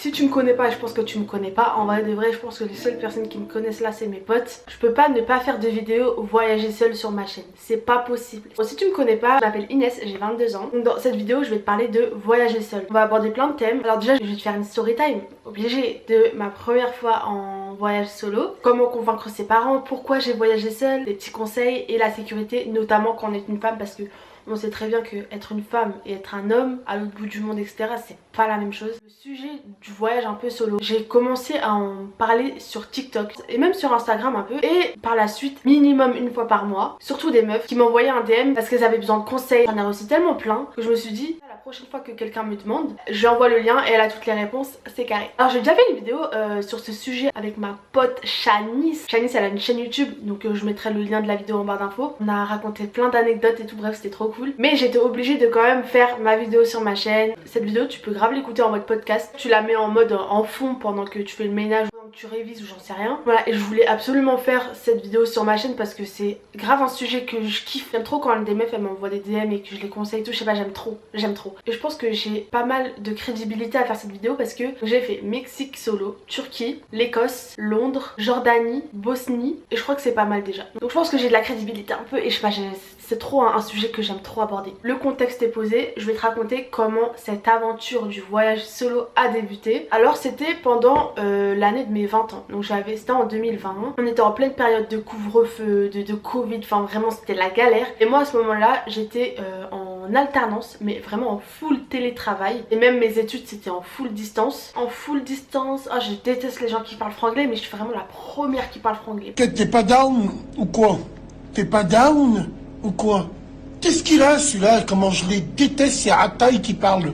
si tu me connais pas, je pense que tu me connais pas. En vrai de vrai, je pense que les seules personnes qui me connaissent là, c'est mes potes. Je peux pas ne pas faire de vidéo voyager seule sur ma chaîne. C'est pas possible. Bon, si tu me connais pas, je m'appelle Inès, j'ai 22 ans. Donc dans cette vidéo, je vais te parler de voyager seule. On va aborder plein de thèmes. Alors déjà, je vais te faire une story time obligée de ma première fois en voyage solo. Comment convaincre ses parents, pourquoi j'ai voyagé seule, des petits conseils et la sécurité, notamment quand on est une femme, parce que on sait très bien que être une femme et être un homme à l'autre bout du monde, etc., c'est pas la même chose. Le sujet du voyage un peu solo, j'ai commencé à en parler sur TikTok et même sur Instagram un peu, et par la suite minimum une fois par mois, surtout des meufs qui m'envoyaient un DM parce qu'elles avaient besoin de conseils. J'en ai reçu tellement plein que je me suis dit la prochaine fois que quelqu'un me demande, je lui envoie le lien et elle a toutes les réponses, c'est carré. Alors j'ai déjà fait une vidéo sur ce sujet avec ma pote Shanice. Shanice, elle a une chaîne YouTube, donc je mettrai le lien de la vidéo en barre d'infos. On a raconté plein d'anecdotes et tout, bref c'était trop cool. Mais j'étais obligée de quand même faire ma vidéo sur ma chaîne. Cette vidéo tu peux grave l'écouter en mode podcast. Tu la mets en mode en fond pendant que tu fais le ménage, pendant que tu révises ou j'en sais rien. Voilà, et je voulais absolument faire cette vidéo sur ma chaîne parce que c'est grave un sujet que je kiffe. J'aime trop quand des meufs elles m'envoient des DM et que je les conseille et tout, je sais pas, j'aime trop. Et je pense que j'ai pas mal de crédibilité à faire cette vidéo parce que j'ai fait Mexique solo, Turquie, l'Écosse, Londres, Jordanie, Bosnie, et je crois que c'est pas mal déjà. Donc je pense que j'ai de la crédibilité un peu et je sais pas, c'est trop un sujet que j'aime trop aborder. Le contexte est posé, je vais te raconter comment cette aventure du voyage solo a débuté. Alors c'était pendant l'année de mes 20 ans, donc c'était en 2020. On était en pleine période de couvre-feu, de Covid, enfin vraiment c'était la galère. Et moi à ce moment-là j'étais en alternance, mais vraiment en full télétravail. Et même mes études c'était en full distance. En full distance, ah je déteste les gens qui parlent franglais, mais je suis vraiment la première qui parle franglais. T'es pas down ou quoi? T'es pas down ou quoi? Qu'est-ce qu'il a celui-là? Comment je les déteste, ces ratailles qui parlent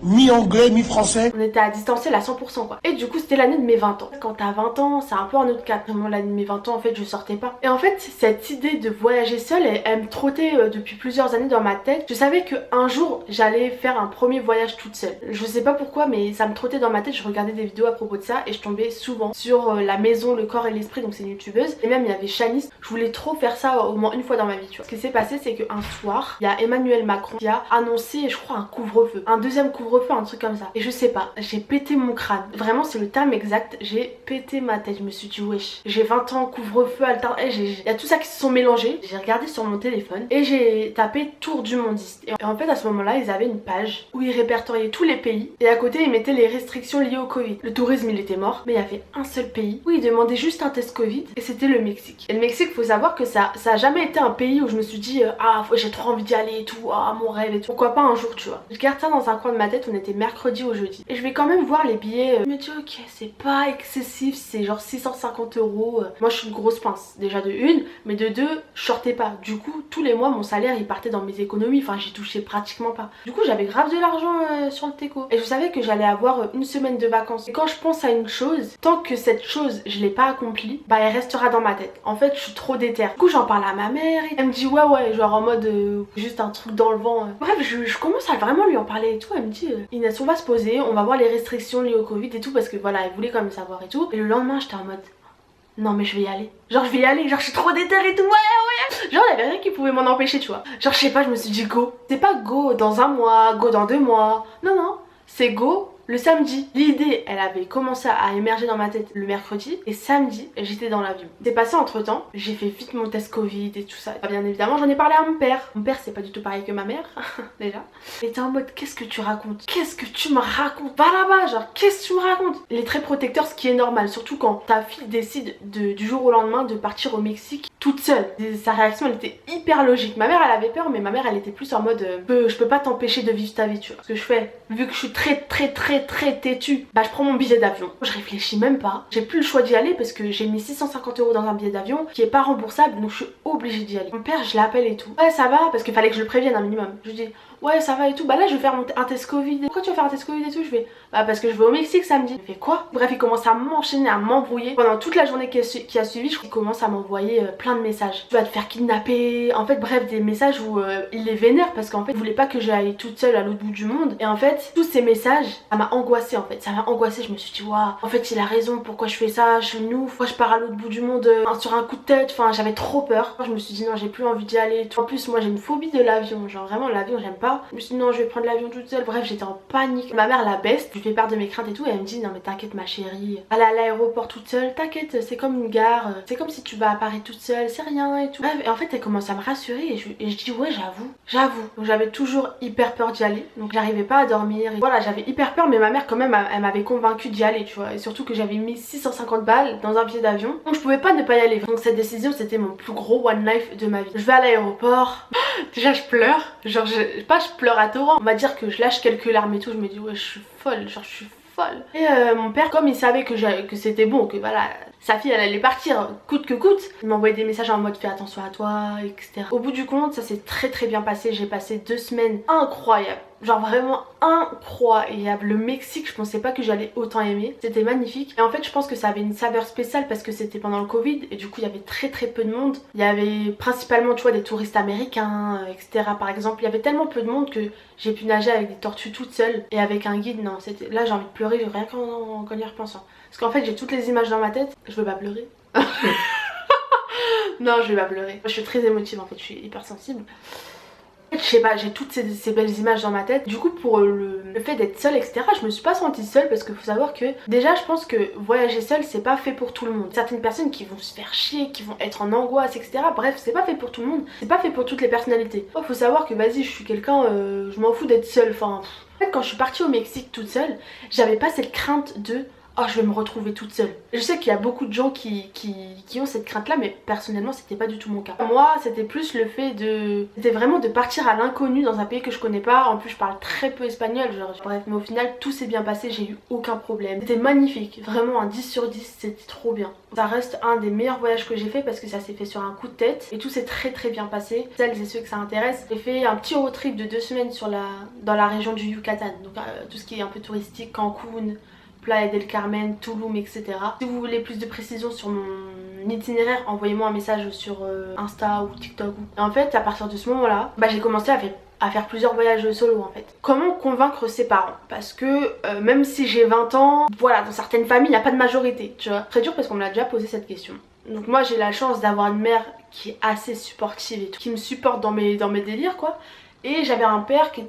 mi-anglais, mi-français. On était à distanciel à 100% quoi. Et du coup c'était l'année de mes 20 ans. Quand t'as 20 ans c'est un peu un autre cas. Vraiment l'année de mes 20 ans en fait je sortais pas. Et en fait cette idée de voyager seule elle me trottait depuis plusieurs années dans ma tête. Je savais qu'un jour j'allais faire un premier voyage toute seule. Je sais pas pourquoi mais ça me trottait dans ma tête. Je regardais des vidéos à propos de ça et je tombais souvent sur la maison, le corps et l'esprit, donc c'est une youtubeuse. Et même il y avait Shanice. Je voulais trop faire ça au moins une fois dans ma vie tu vois. Ce qui s'est passé c'est qu'un soir il y a Emmanuel Macron qui a annoncé je crois un couvre-feu. Un deuxième couvre-feu, un truc comme ça. Et je sais pas, j'ai pété mon crâne. Vraiment c'est le terme exact, j'ai pété ma tête. Je me suis dit wesh, j'ai 20 ans, couvre-feu, il y a tout ça qui se sont mélangés. J'ai regardé sur mon téléphone et j'ai tapé tour du mondiste. Et en fait à ce moment là ils avaient une page où ils répertoriaient tous les pays et à côté ils mettaient les restrictions liées au Covid. Le tourisme il était mort, mais il y avait un seul pays où ils demandaient juste un test Covid et c'était le Mexique. Et le Mexique faut savoir que ça a jamais été un pays où je me suis dit ah j'ai trop envie d'y aller et tout, ah mon rêve et tout. Pourquoi pas un jour tu vois. Je garde ça dans un coin de ma tête. On était mercredi ou jeudi et je vais quand même voir les billets. Je me dis ok c'est pas excessif, c'est genre 650 €. Moi je suis une grosse pince déjà de une, mais de deux je sortais pas. Du coup tous les mois mon salaire il partait dans mes économies, enfin j'y touchais pratiquement pas. Du coup j'avais grave de l'argent sur le teco et je savais que j'allais avoir une semaine de vacances. Et quand je pense à une chose, tant que cette chose je l'ai pas accomplie, bah elle restera dans ma tête. En fait je suis trop déterre. Du coup j'en parle à ma mère et elle me dit ouais genre en mode juste un truc dans le vent. Bref je commence à vraiment lui en parler et tout. Elle me dit Inès on va se poser, on va voir les restrictions liées au Covid et tout parce que voilà elle voulait quand même savoir et tout. Et le lendemain j'étais en mode non mais je vais y aller. Genre je vais y aller, genre je suis trop déterre et tout, ouais. Genre il y avait rien qui pouvait m'en empêcher tu vois. Genre je sais pas, je me suis dit go. C'est pas go dans un mois, go dans 2 mois. Non, c'est go le samedi. L'idée elle avait commencé à émerger dans ma tête le mercredi et samedi j'étais dans l'avion. C'est passé entre temps, j'ai fait vite mon test Covid et tout ça. Bien évidemment j'en ai parlé à mon père. Mon père c'est pas du tout pareil que ma mère déjà. Il était en mode qu'est-ce que tu racontes? Qu'est-ce que tu me racontes? Va là-bas genre qu'est-ce que tu me racontes? Il est très protecteur, ce qui est normal, surtout quand ta fille décide du jour au lendemain de partir au Mexique toute seule. Sa réaction elle était hyper logique. Ma mère elle avait peur mais ma mère elle était plus en mode je peux pas t'empêcher de vivre ta vie tu vois. Ce que je fais vu que je suis très têtue, bah je prends mon billet d'avion, je réfléchis même pas, j'ai plus le choix d'y aller parce que j'ai mis 650 € dans un billet d'avion qui est pas remboursable donc je suis obligée d'y aller. Mon père je l'appelle et tout, ouais ça va parce qu'il fallait que je le prévienne un minimum. Je lui dis ouais ça va et tout, bah là je vais faire un test Covid. Pourquoi tu vas faire un test Covid et tout? Je fais bah parce que je vais au Mexique samedi. Il fait quoi? Bref il commence à m'enchaîner, à m'embrouiller. Pendant toute la journée qui a suivi, je crois qu'il commence à m'envoyer plein de messages. Tu vas te faire kidnapper, en fait bref des messages où il les vénère parce qu'en fait il voulait pas que j'aille toute seule à l'autre bout du monde. Et en fait tous ces messages ça m'a angoissée en fait, ça m'a angoissée. Je me suis dit waouh en fait il a raison, pourquoi je fais ça, je suis une ouf, pourquoi je pars à l'autre bout du monde sur un coup de tête, enfin j'avais trop peur. Je me suis dit non j'ai plus envie d'y aller. En plus moi j'ai une phobie de l'avion, genre vraiment l'avion j'aime pas. pas. Je me suis dit non, je vais prendre l'avion toute seule. Bref, j'étais en panique. Ma mère la baisse, je lui fais part de mes craintes et tout, et elle me dit non mais t'inquiète ma chérie, aller à l'aéroport toute seule, t'inquiète, c'est comme une gare, c'est comme si tu vas à Paris toute seule, c'est rien et tout. Bref, et en fait elle commence à me rassurer et je dis ouais j'avoue. Donc j'avais toujours hyper peur d'y aller, donc j'arrivais pas à dormir. Et voilà, j'avais hyper peur, mais ma mère quand même elle m'avait convaincue d'y aller, tu vois. Et surtout que j'avais mis 650 balles dans un billet d'avion, donc je pouvais pas ne pas y aller. Donc cette décision c'était mon plus gros one life de ma vie. Je vais à l'aéroport, déjà je pleure, genre je pleure à torrent. On va dire que je lâche quelques larmes et tout, je me dis ouais je suis folle, genre je suis folle. Et mon père, comme il savait que c'était bon, que voilà, sa fille elle allait partir coûte que coûte, il m'envoyait des messages en mode fais attention à toi, etc. Au bout du compte, ça s'est très bien passé. J'ai passé 2 semaines incroyables. Genre vraiment incroyable. Le Mexique, je pensais pas que j'allais autant aimer. C'était magnifique. Et en fait, je pense que ça avait une saveur spéciale parce que c'était pendant le Covid et du coup, il y avait très peu de monde. Il y avait principalement, tu vois, des touristes américains, etc. Par exemple, il y avait tellement peu de monde que j'ai pu nager avec des tortues toute seule et avec un guide. Non, c'était là, j'ai envie de pleurer rien qu'en y repensant. Parce qu'en fait, j'ai toutes les images dans ma tête. Je veux pas pleurer. Non, je vais pas pleurer. Je suis très émotive en fait, je suis hyper sensible. Je sais pas, j'ai toutes ces belles images dans ma tête. Du coup pour le fait d'être seule etc, je me suis pas sentie seule parce qu'il faut savoir que déjà je pense que voyager seule c'est pas fait pour tout le monde. Certaines personnes qui vont se faire chier, qui vont être en angoisse etc. Bref, c'est pas fait pour tout le monde, c'est pas fait pour toutes les personnalités. Faut savoir que vas-y, je suis quelqu'un, je m'en fous d'être seule. Enfin, en fait quand je suis partie au Mexique toute seule, j'avais pas cette crainte de oh je vais me retrouver toute seule. Je sais qu'il y a beaucoup de gens qui ont cette crainte là, mais personnellement c'était pas du tout mon cas. Moi c'était plus le fait de... C'était vraiment de partir à l'inconnu dans un pays que je connais pas. En plus je parle très peu espagnol, genre bref, mais au final tout s'est bien passé, j'ai eu aucun problème. C'était magnifique, vraiment un 10 sur 10, c'était trop bien. Ça reste un des meilleurs voyages que j'ai fait parce que ça s'est fait sur un coup de tête et tout s'est très bien passé. Celles et ceux que ça intéresse, j'ai fait un petit road trip de 2 semaines dans la région du Yucatan, donc tout ce qui est un peu touristique, Cancun, Playa del Carmen, Tulum, etc. Si vous voulez plus de précisions sur mon itinéraire, envoyez-moi un message sur Insta ou TikTok. Et en fait, à partir de ce moment-là, j'ai commencé à faire plusieurs voyages solo en fait. Comment convaincre ses parents? Parce que même si j'ai 20 ans, voilà, dans certaines familles, il n'y a pas de majorité, tu vois. Très dur parce qu'on me l'a déjà posé cette question. Donc moi j'ai la chance d'avoir une mère qui est assez supportive et tout, qui me supporte dans mes délires quoi. Et j'avais un père qui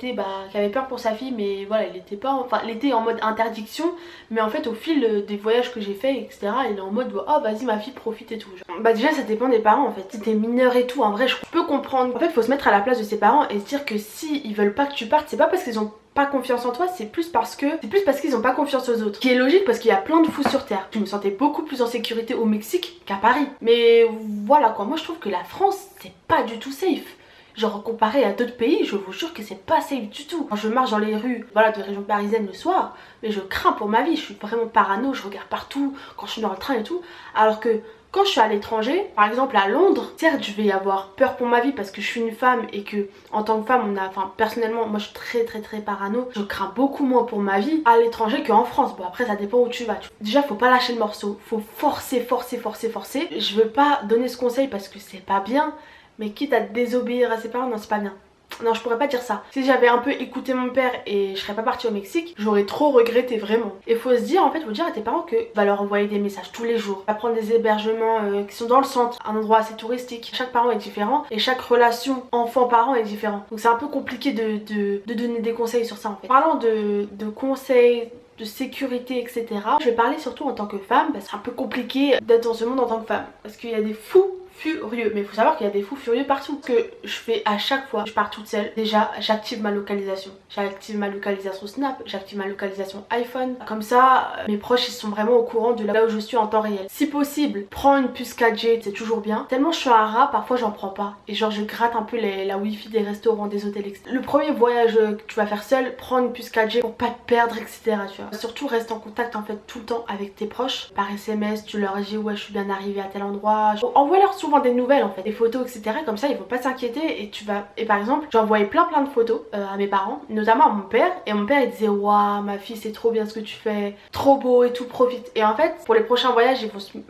avait peur pour sa fille, mais voilà, il était en mode interdiction, mais en fait au fil des voyages que j'ai fait etc, il est en mode oh vas-y ma fille profite et tout. Déjà ça dépend des parents en fait. Si t'es mineur et tout, en vrai je peux comprendre. En fait faut se mettre à la place de ses parents et se dire que si ils veulent pas que tu partes, c'est pas parce qu'ils ont pas confiance en toi, c'est plus parce qu'ils ont pas confiance aux autres. Ce qui est logique parce qu'il y a plein de fous sur terre. Je me sentais beaucoup plus en sécurité au Mexique qu'à Paris. Mais voilà quoi, moi je trouve que la France c'est pas du tout safe. Genre comparé à d'autres pays, je vous jure que c'est pas safe du tout. Quand je marche dans les rues, voilà, de région parisienne le soir, mais je crains pour ma vie, je suis vraiment parano, je regarde partout quand je suis dans le train et tout. Alors que quand je suis à l'étranger, par exemple à Londres, certes je vais avoir peur pour ma vie parce que je suis une femme et que en tant que femme personnellement moi je suis très parano, je crains beaucoup moins pour ma vie à l'étranger qu'en France. Bon après ça dépend où tu vas. Déjà faut pas lâcher le morceau, faut forcer. Je veux pas donner ce conseil parce que c'est pas bien, mais quitte à désobéir à ses parents, non c'est pas bien. Non je pourrais pas dire ça. Si j'avais un peu écouté mon père et je serais pas partie au Mexique, j'aurais trop regretté vraiment. Et faut se dire en fait, faut dire à tes parents que tu vas leur envoyer des messages tous les jours. Va prendre des hébergements qui sont dans le centre, un endroit assez touristique. Chaque parent est différent et chaque relation enfant-parent est différente. Donc c'est un peu compliqué de donner des conseils sur ça en fait. Parlant de conseils, de sécurité etc, je vais parler surtout en tant que femme parce que c'est un peu compliqué d'être dans ce monde en tant que femme parce qu'il y a des fous furieux, mais il faut savoir qu'il y a des fous furieux partout. Ce que je fais à chaque fois, je pars toute seule, déjà j'active ma localisation. J'active ma localisation Snap, j'active ma localisation iPhone. Comme ça, mes proches ils sont vraiment au courant de là où je suis en temps réel. Si possible, prends une puce 4G, c'est toujours bien. Tellement je suis un rat, parfois j'en prends pas. Et genre je gratte un peu la wifi des restaurants, des hôtels, etc. Le premier voyage que tu vas faire seul, prends une puce 4G pour pas te perdre, etc. Tu vois. Surtout reste en contact en fait tout le temps avec tes proches. Par SMS, tu leur dis ouais je suis bien arrivée à tel endroit. Envoie-leur souvent des nouvelles en fait, des photos etc, comme ça ils vont pas s'inquiéter et par exemple j'envoyais plein de photos à mes parents, notamment à mon père, et mon père il disait waouh ma fille c'est trop bien ce que tu fais, trop beau et tout, profite. Et en fait pour les prochains voyages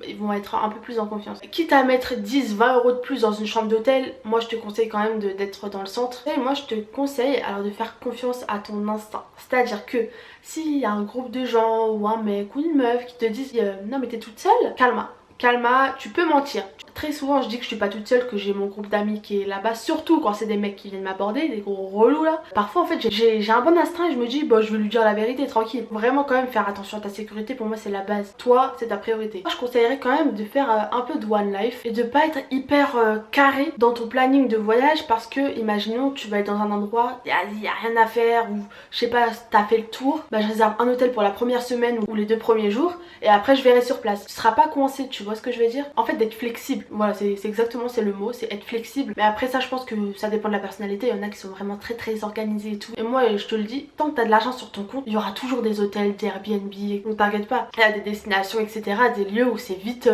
ils vont être un peu plus en confiance. Quitte à mettre 10-20 euros de plus dans une chambre d'hôtel, moi je te conseille quand même d'être dans le centre. Et moi je te conseille alors de faire confiance à ton instinct, c'est à dire que s'il y a un groupe de gens ou un mec ou une meuf qui te disent non mais t'es toute seule, calme, Calma, tu peux mentir. Très souvent je dis que je suis pas toute seule, que j'ai mon groupe d'amis qui est là-bas, surtout quand c'est des mecs qui viennent m'aborder, des gros relous là. Parfois en fait j'ai un bon instinct et je me dis bon je vais lui dire la vérité tranquille. Vraiment quand même faire attention à ta sécurité, pour moi c'est la base. Toi c'est ta priorité. Moi je conseillerais quand même de faire un peu de one life et de pas être hyper carré dans ton planning de voyage, parce que imaginons tu vas être dans un endroit, y a rien à faire, ou je sais pas, t'as fait le tour, bah je réserve un hôtel pour la première semaine ou les 2 premiers jours et après je verrai sur place. Tu seras pas coincé, tu vois ce que je veux dire? En fait d'être flexible. Voilà, c'est exactement, c'est le mot, c'est être flexible. Mais après ça je pense que ça dépend de la personnalité. Il y en a qui sont vraiment très organisés et tout. Et moi je te le dis, tant que t'as de l'argent sur ton compte, il y aura toujours des hôtels, des Airbnb, donc t'inquiète pas. Il y a des destinations etc, des lieux où c'est vite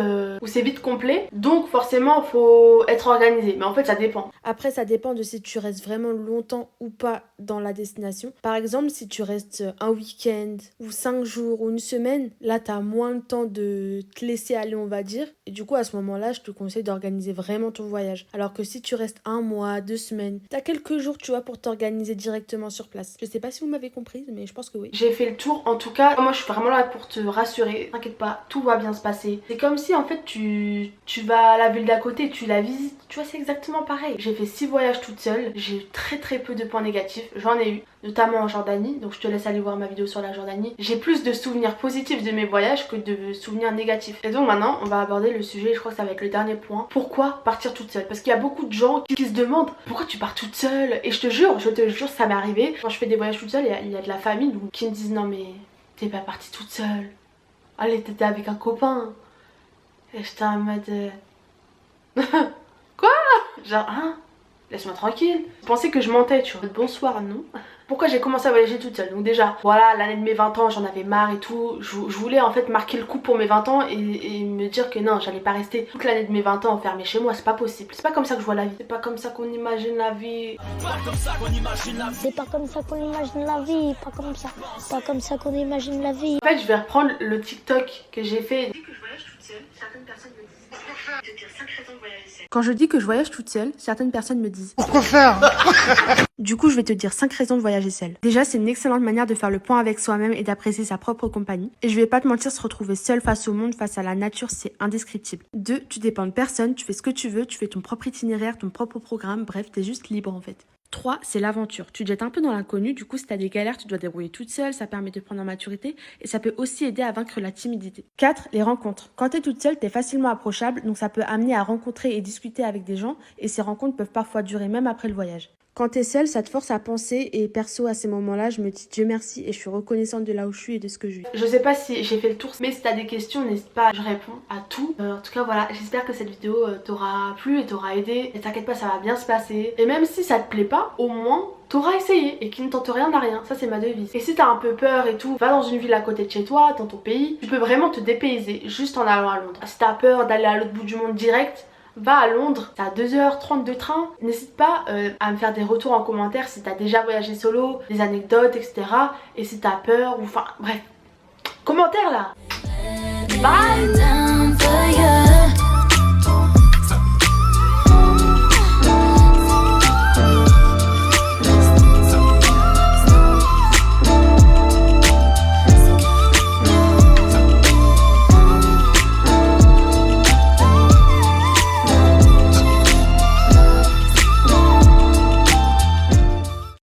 complet. Donc forcément faut être organisé. Mais en fait ça dépend. Après, ça dépend de si tu restes vraiment longtemps ou pas dans la destination. Par exemple, si tu restes un week-end ou 5 jours ou une semaine, là, tu as moins le temps de te laisser aller, on va dire. Et du coup, à ce moment-là, je te conseille d'organiser vraiment ton voyage. Alors que si tu restes 1 mois, 2 semaines, tu as quelques jours, tu vois, pour t'organiser directement sur place. Je sais pas si vous m'avez comprise, mais je pense que oui. J'ai fait le tour, en tout cas, moi je suis vraiment là pour te rassurer. T'inquiète pas, tout va bien se passer. C'est comme si en fait tu vas à la ville d'à côté, tu la visites. Tu vois, c'est exactement pareil. J'ai fait 6 voyages toute seule. J'ai eu très peu de points négatifs. J'en ai eu, notamment en Jordanie. Donc je te laisse aller voir ma vidéo sur la Jordanie. J'ai plus de souvenirs positifs de mes voyages que de souvenirs négatifs. Et donc maintenant, on va aborder le sujet. Je crois que ça va être le dernier point. Pourquoi partir toute seule? Parce qu'il y a beaucoup de gens qui se demandent pourquoi tu pars toute seule. Et je te jure, ça m'est arrivé. Quand je fais des voyages toute seule, il y a de la famille donc, qui me disent non mais t'es pas partie toute seule. Allez, t'étais avec un copain. Et j'étais en mode... Quoi? Genre, hein? Laisse-moi tranquille. Je pensais que je mentais, tu vois. Bonsoir, non? Pourquoi j'ai commencé à voyager toute seule? Donc déjà, voilà, l'année de mes 20 ans, j'en avais marre et tout. Je voulais en fait marquer le coup pour mes 20 ans et me dire que non, j'allais pas rester toute l'année de mes 20 ans enfermée chez moi, c'est pas possible. C'est pas comme ça que je vois la vie. C'est pas comme ça qu'on imagine la vie. C'est pas comme ça qu'on imagine la vie, pas comme ça. Pas comme ça qu'on imagine la vie. En fait, je vais reprendre le TikTok que j'ai fait. Que je voyage toute seule, certaines personnes me disent de dire 5 raisons de voyager seule. Quand je dis que je voyage toute seule, certaines personnes me disent Pourquoi faire? Du coup, je vais te dire 5 raisons de voyager seule. Déjà, c'est une excellente manière de faire le point avec soi-même et d'apprécier sa propre compagnie. Et je vais pas te mentir, se retrouver seule face au monde, face à la nature, c'est indescriptible. 2, tu dépends de personne, tu fais ce que tu veux, tu fais ton propre itinéraire, ton propre programme, bref, t'es juste libre en fait. 3, c'est l'aventure. Tu te jettes un peu dans l'inconnu, du coup si t'as des galères, tu dois te débrouiller toute seule, ça permet de prendre en maturité et ça peut aussi aider à vaincre la timidité. 4, les rencontres. Quand t'es toute seule, t'es facilement approchable, donc ça peut amener à rencontrer et discuter avec des gens et ces rencontres peuvent parfois durer même après le voyage. Quand t'es seule, ça te force à penser et perso à ces moments-là, je me dis Dieu merci et je suis reconnaissante de là où je suis et de ce que je vis. Je sais pas si j'ai fait le tour, mais si t'as des questions, n'hésite pas, je réponds à tout. En tout cas voilà, j'espère que cette vidéo t'aura plu et t'aura aidé. Et t'inquiète pas, ça va bien se passer. Et même si ça te plaît pas, au moins t'auras essayé et qui ne tente rien n'a rien, ça c'est ma devise. Et si t'as un peu peur et tout, va dans une ville à côté de chez toi, dans ton pays, tu peux vraiment te dépayser juste en allant à Londres. Si t'as peur d'aller à l'autre bout du monde direct, va à Londres, t'as 2h30 de train. N'hésite pas à me faire des retours en commentaire si t'as déjà voyagé solo, des anecdotes, etc. Et si t'as peur ou enfin bref, commentaire là. Bye.